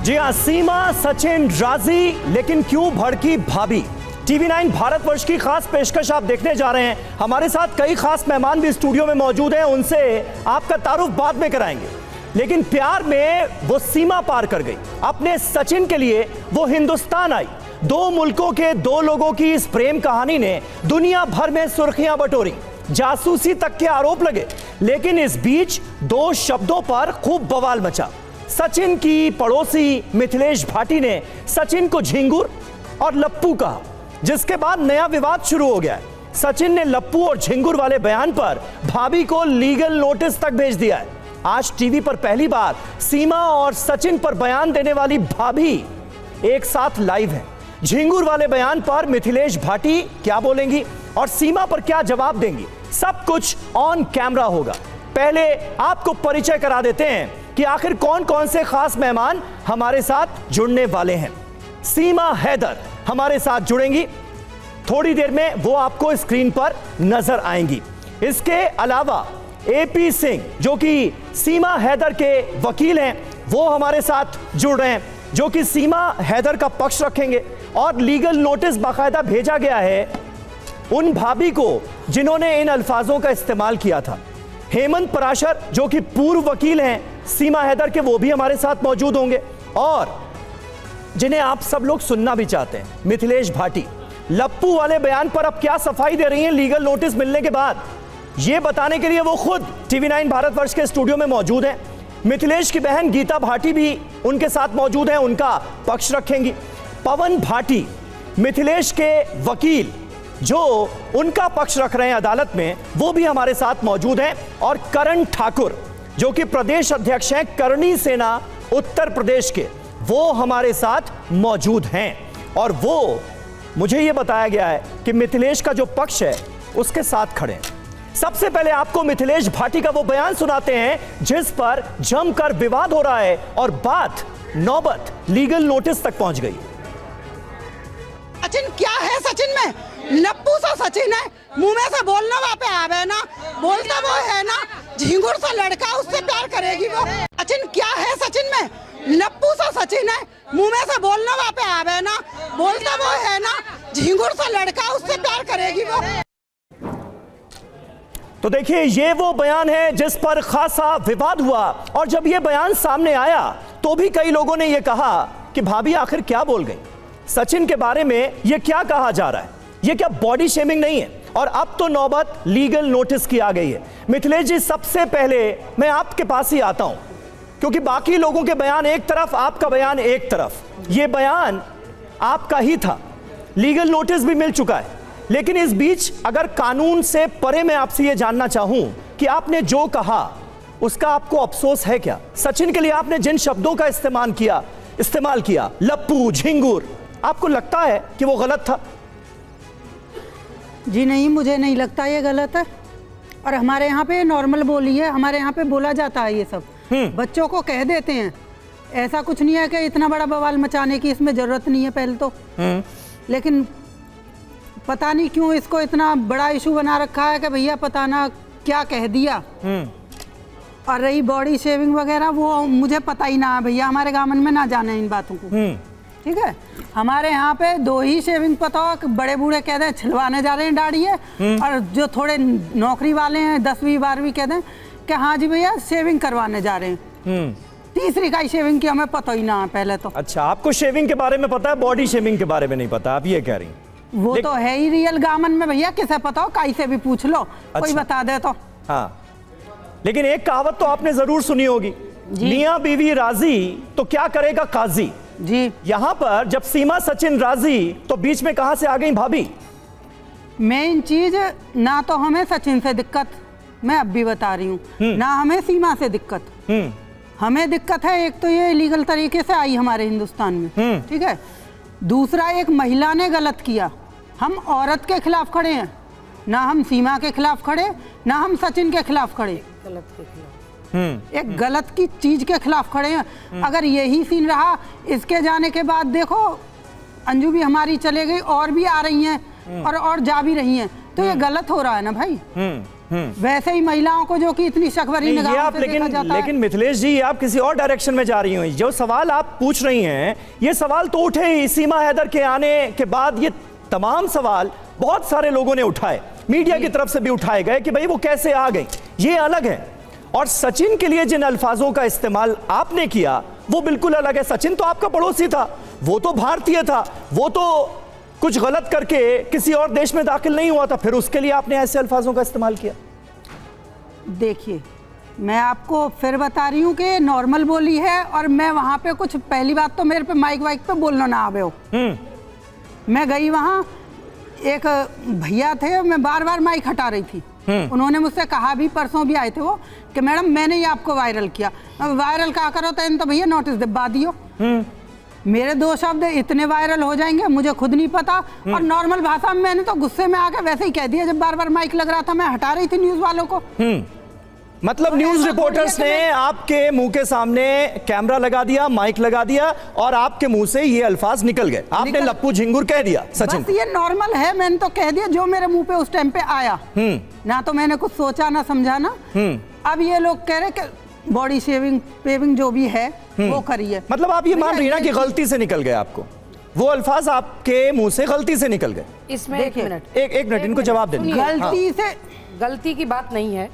जी हाँ, सीमा, सचिन, राजी, लेकिन क्यों भड़की भाभी। TV9 भारतवर्ष की खास पेशकश आप देखने जा रहे हैं। हमारे साथ कई खास मेहमान भी स्टूडियो में मौजूद हैं, उनसे आपका तारुफ बाद में कराएंगे। लेकिन प्यार में वो सीमा पार कर गई। अपने सचिन के लिए वो हिंदुस्तान आई। दो मुल्कों के दो लोगों की इस प्रेम कहानी ने दुनिया भर में सुर्खियां बटोरी, जासूसी तक के आरोप लगे। लेकिन इस बीच दो शब्दों पर खूब बवाल मचा। सचिन की पड़ोसी मिथिलेश भाटी ने सचिन को झिंगुर और लप्पू कहा, जिसके बाद नया विवाद शुरू हो गया है। सचिन ने लप्पू और झिंगुर वाले बयान पर भाभी को लीगल नोटिस तक भेज दिया है। आज टीवी पर पहली बार सीमा और सचिन पर बयान देने वाली भाभी एक साथ लाइव है। झिंगुर वाले बयान पर मिथिलेश भाटी क्या बोलेंगी और सीमा पर क्या जवाब देंगी, सब कुछ ऑन कैमरा होगा। पहले आपको परिचय करा देते हैं कि आखिर कौन कौन से खास मेहमान हमारे साथ जुड़ने वाले हैं। सीमा हैदर हमारे साथ जुड़ेंगी, थोड़ी देर में वो आपको स्क्रीन पर नजर आएंगी। इसके अलावा AP सिंह, जो कि सीमा हैदर के वकील हैं, वो हमारे साथ जुड़ रहे हैं, जो कि सीमा हैदर का पक्ष रखेंगे। और लीगल नोटिस बाकायदा भेजा गया है उन भाभी को जिन्होंने इन अल्फाजों का इस्तेमाल किया था। हेमंत पराशर, जो कि पूर्व वकील हैं सीमा हैदर के, वो भी हमारे साथ मौजूद होंगे। और जिन्हें आप सब लोग सुनना भी चाहते हैं, मिथिलेश भाटी, लप्पू वाले बयान पर अब क्या सफाई दे रही हैं लीगल नोटिस मिलने के बाद, ये बताने के लिए वो खुद TV9 भारतवर्ष के स्टूडियो में मौजूद हैं। मिथिलेश की बहन गीता भाटी भी उनके साथ मौजूद हैं, उनका पक्ष रखेंगी। पवन भाटी, मिथिलेश के वकील, जो उनका पक्ष रख रहे हैं अदालत में, वो भी हमारे साथ मौजूद हैं। और करण ठाकुर, जो कि प्रदेश अध्यक्ष हैं करणी सेना उत्तर प्रदेश के, वो हमारे साथ मौजूद हैं। और वो, मुझे ये बताया गया है कि मिथिलेश का जो पक्ष है उसके साथ खड़े हैं। सबसे पहले आपको मिथिलेश भाटी का वो बयान सुनाते हैं जिस पर जमकर विवाद हो रहा है और बात नौबत लीगल नोटिस तक पहुंच गई। सचिन क्या है? सचिन में लप्पू सा सचिन है, मुंह में से बोलना वहाँ पे आवे ना, बोलता वो है ना, झिंगुर सा लड़का, उससे प्यार करेगी वो। सचिन क्या है? सचिन में लप्पू सा सचिन है, मुंह में से बोलना वहाँ पे आवे ना, बोलता वो है ना, झिंगुर सा लड़का, उससे प्यार करेगी वो। तो देखिए, ये वो बयान है जिस पर खासा विवाद हुआ। और जब ये बयान सामने आया तो भी कई लोगों ने ये कहा कि भाभी आखिर क्या बोल गई, सचिन के बारे में ये क्या कहा जा रहा है, ये क्या बॉडी शेमिंग नहीं है। और अब तो नौबत लीगल नोटिस की आ गई है। मिथिलेश जी, सबसे पहले मैं आपके पास ही आता हूं, क्योंकि बाकी लोगों के बयान एक तरफ, आपका बयान एक तरफ। ये बयान आपका ही था, लीगल नोटिस भी मिल चुका है। लेकिन इस बीच अगर कानून से परे मैं आपसे ये जानना चाहूं कि आपने जो कहा उसका आपको अफसोस है क्या? सचिन के लिए आपने जिन शब्दों का इस्तेमाल किया, लप्पू, झिंगुर, आपको लगता है कि वो गलत था? जी नहीं, मुझे नहीं लगता ये गलत है। और हमारे यहाँ पे नॉर्मल बोली है, हमारे यहाँ पे बोला जाता है ये सब, बच्चों को कह देते हैं। ऐसा कुछ नहीं है कि इतना बड़ा बवाल मचाने की इसमें जरूरत नहीं है पहले तो। लेकिन पता नहीं क्यों इसको इतना बड़ा इशू बना रखा है कि भैया पता ना क्या कह दिया। और रही बॉडी शेविंग वगैरह, वो मुझे पता ही ना है भैया, हमारे गांव में ना जाने इन बातों को। ठीक है, हमारे यहाँ पे दो ही शेविंग पता हो, बड़े बूढ़े कह दें छिलवाने जा रहे हैं दाढ़ी है, और जो थोड़े नौकरी वाले हैं 10वीं 12वीं कह दें कि हाँ जी भैया शेविंग करवाने जा रहे हैं। तीसरी का शेविंग की हमें पता ही ना है पहले तो। अच्छा, आपको शेविंग के बारे में पता है, बॉडी शेविंग के बारे में नहीं पता, आप ये कह रही हैं? वो तो है ही रियल गामन में भैया, किसे पता हो, काई से भी पूछ लो। अच्छा। कोई बता दे तो। हाँ, लेकिन एक कहावत तो आपने जरूर सुनी होगी, मियां बीवी राजी तो क्या करेगा काजी। जी, यहां पर जब सीमा सचिन राजी, तो बीच में कहां से आ गई भाभी? मेन चीज ना तो हमें सचिन से दिक्कत, मैं अब भी बता रही हूँ, ना हमें सीमा से दिक्कत। हमें दिक्कत है, एक तो ये इलीगल तरीके से आई हमारे हिंदुस्तान में, ठीक है। दूसरा, एक महिला ने गलत किया, हम औरत के खिलाफ खड़े हैं, ना हम सीमा के खिलाफ खड़े, ना हम सचिन के खिलाफ खड़े, गलत के खिलाफ, एक गलत की चीज के खिलाफ खड़े हैं। अगर यही सीन रहा, इसके जाने के बाद देखो अंजू भी हमारी चले गई, और भी आ रही हैं और जा भी रही हैं, तो ये गलत हो रहा है ना भाई। वैसे ही महिलाओं को जो कि इतनी शकवरी नहीं, ये निगाहों आप से देखा जाता है। लेकिन मिथिलेश जी, आप किसी और डायरेक्शन में जा रही हुई। जो सवाल आप पूछ रही हैं, ये सवाल तो उठे ही सीमा हैदर के आने के बाद। ये तमाम सवाल बहुत सारे लोगों ने उठाए, मीडिया की तरफ से भी उठाए गए कि भाई वो कैसे आ गई, ये अलग है। और सचिन के लिए जिन अल्फाजों का इस्तेमाल आपने किया वो बिल्कुल अलग है। सचिन तो आपका पड़ोसी था, वो तो भारतीय था, वो तो कुछ गलत करके किसी और देश में दाखिल नहीं हुआ था, फिर उसके लिए आपने ऐसे अल्फाजों का इस्तेमाल किया। देखिए, मैं आपको फिर बता रही हूँ कि नॉर्मल बोली है और मैं वहाँ पे कुछ, पहली बात तो मेरे पे माइक वाइक पे बोलना ना आवे हो। मैं गई वहाँ, एक भैया थे, मैं बार बार माइक हटा रही थी। उन्होंने मुझसे कहा भी, परसों भी आए थे वो, कि मैडम मैंने ही आपको वायरल किया। वायरल क्या करो तो भैया नोटिस दिलवा दियो। मेरे 2 शब्द इतने वायरल हो जाएंगे मुझे खुद नहीं पता। और नॉर्मल भाषा में मैंने तो गुस्से में आके वैसे ही कह दिया, जब बार बार माइक लग रहा था मैं हटा रही थी न्यूज वालों को। मतलब तो न्यूज ऐसा रिपोर्टर्स बोलिए कि ने आपके मुंह के सामने कैमरा लगा दिया, माइक लगा दिया और आपके मुंह से ये अल्फाज निकल गए। आपने लप्पू झिंगुर कह दिया सचिन बस ये नॉर्मल है, मैंने तो कह दिया जो मेरे मुंह पे उस टाइम पे आया। ना तो मैंने कुछ सोचा ना समझा ना। अब ये लोग कह रहे कि बॉडी शेविंग जो भी है वो करिए। मतलब आप ये मान रही ना कि गलती से निकल गए, आपको वो अल्फाज आपके मुंह से गलती से निकल गए। इसमें एक मिनट, एक मिनट इनको जवाब देने दो। गलती से गलती की बात नहीं है।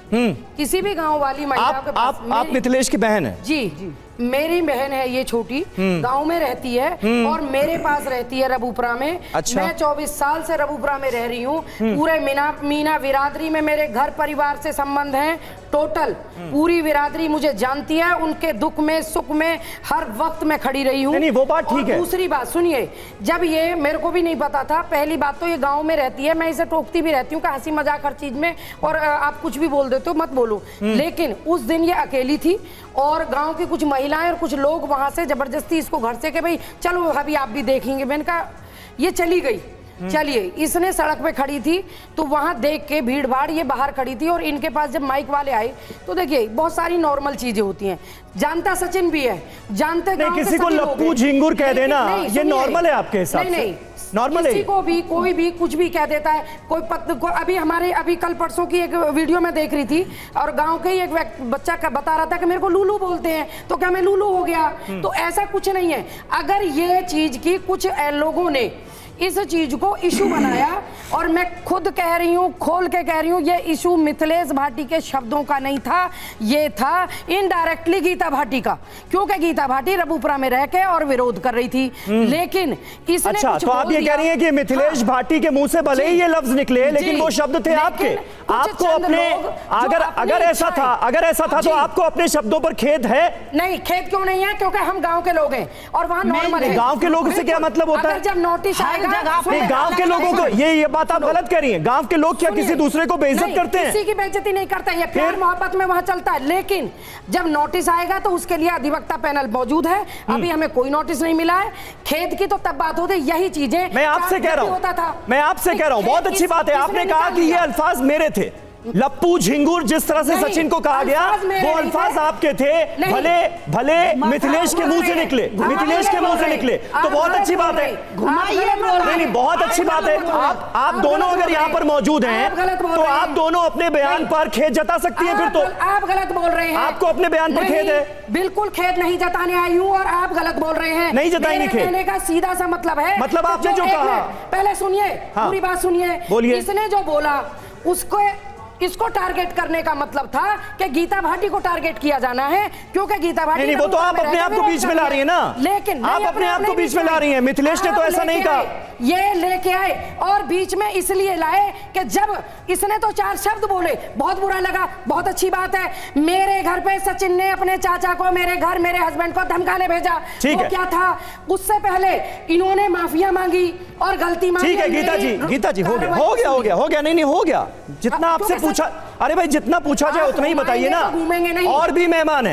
किसी भी गांव वाली महिला के पास आप मिथिलेश की बहन है। जी, मेरी बहन है ये छोटी, गांव में रहती है और मेरे पास रहती है रबूपुरा में। अच्छा। मैं 24 साल से रबूपुरा में रह रही हूँ। पूरे मीना बिरादरी में मेरे घर परिवार से संबंध हैं। टोटल पूरी बिरादरी मुझे जानती है, उनके दुख में सुख में हर वक्त मैं खड़ी रही हूँ। नहीं, वो बात ठीक है। दूसरी बात सुनिए, जब ये मेरे को भी नहीं पता था, पहली बात तो ये गांव में रहती है, मैं इसे टोकती भी रहती हूँ कि हंसी मजाक हर चीज में, और आप कुछ भी बोल देते हो मत बोलो। लेकिन उस दिन ये अकेली थी और गांव की कुछ महिलाएं और कुछ लोग वहां से जबरदस्ती इसको घर से कि भाई चलो अभी आप भी देखेंगे। मैंने कहा ये चली गई, चलिए। इसने सड़क पे खड़ी थी तो वहां देख के भीड़ भाड़, ये बाहर खड़ी थी और इनके पास जब माइक वाले आए तो देखिए बहुत सारी नॉर्मल चीजें होती हैं। जानता सचिन भी है, जानते नहीं, किसी को लप्पू झिंगुर कह देना ये नॉर्मल है आपके हिसाब से? नहीं, नॉर्मल है। किसी को भी कोई भी कुछ भी कह देता है। कोई अभी कल परसों की एक वीडियो में देख रही थी और गांव के ही एक बच्चा का बता रहा था कि मेरे को लूलू बोलते हैं, तो क्या मैं लूलू हो गया? तो ऐसा कुछ नहीं है। अगर ये चीज की कुछ लोगों ने इस चीज को इशू बनाया, और मैं खुद कह रही हूँ, खोल के कह रही हूँ, ये इशू मिथिलेश भाटी के शब्दों का नहीं था, ये था इनडायरेक्टली गीता भाटी का, क्योंकि गीता भाटी रबूपुरा में रह के और विरोध कर रही थी। लेकिन इसने अच्छा, तो आप ये कह रही हैं कि मिथिलेश भाटी के मुंह से भले ही ये लफ्ज निकले, लेकिन वो शब्द थे आपके। आपको अपने, अगर ऐसा था तो आपको अपने शब्दों पर खेद है? नहीं, खेद क्यों नहीं है? क्योंकि हम गांव के लोग हैं और वहां नॉर्मल है। गांव के लोगों से क्या मतलब होता है? जब नोटिस आएगा, गांव के लोगों को, ये बात आप गलत कह रही हैं। गांव के लोग क्या किसी दूसरे को बेइज्जत करते हैं? किसी की बेइज्जती नहीं करते, ये प्यार मोहब्बत में वहां चलता है। लेकिन जब नोटिस आएगा तो उसके लिए अधिवक्ता पैनल मौजूद है। अभी हमें कोई नोटिस नहीं मिला है। खेद की तो तब बात होती, यही चीजें मैं आपसे कह रहा हूं, बहुत अच्छी बात है। आपने कहा कि ये अल्फाज मेरे थे, लप्पू झिंगुर जिस तरह से सचिन को कहा गया वो अल्फाज आपके थे। भले मिथिलेश के मुंह से निकले, मिथिलेश के मुंह से निकले तो बहुत अच्छी बात है। नहीं, बहुत अच्छी बात है। आप दोनों अगर यहाँ पर मौजूद हैं तो आप दोनों अपने बयान पर खेद जता सकती हैं। फिर तो आप गलत बोल रहे हैं। आपको अपने बयान पर खेद है? बिल्कुल खेद नहीं जताने आई हूँ और आप गलत बोल रहे हैं। नहीं जताएंगे खेद। कहने का सीधा सा मतलब है, मतलब आपने जो कहा, पहले सुनिए, पूरी बात सुनिए, बोलिए। इसने जो बोला इसको टारगेट करने का मतलब था कि गीता भाटी को टारगेट किया जाना है, क्योंकि गीता भाटी नहीं, वो तो आप अपने आप को बीच में ला रही है ना। लेकिन आप अपने आप को बीच में ला रही हैं। मिथिलेश ने तो ऐसा नहीं कहा। ये लेके आए और बीच में इसलिए लाए कि जब इसने तो 4 शब्द बोले, बहुत बुरा लगा, बहुत अच्छी बात है। मेरे घर पे सचिन ने अपने चाचा को, मेरे घर मेरे हस्बैंड को धमकाने भेजा। वो क्या था? उससे पहले इन्होंने माफिया मांगी और गलती मांगी। ठीक है गीता जी, हो गया। नहीं, हो गया। जितना आपसे पूछा, अरे भाई जितना पूछा जाए उतना ही बताइए ना। और भी मेहमान हैं।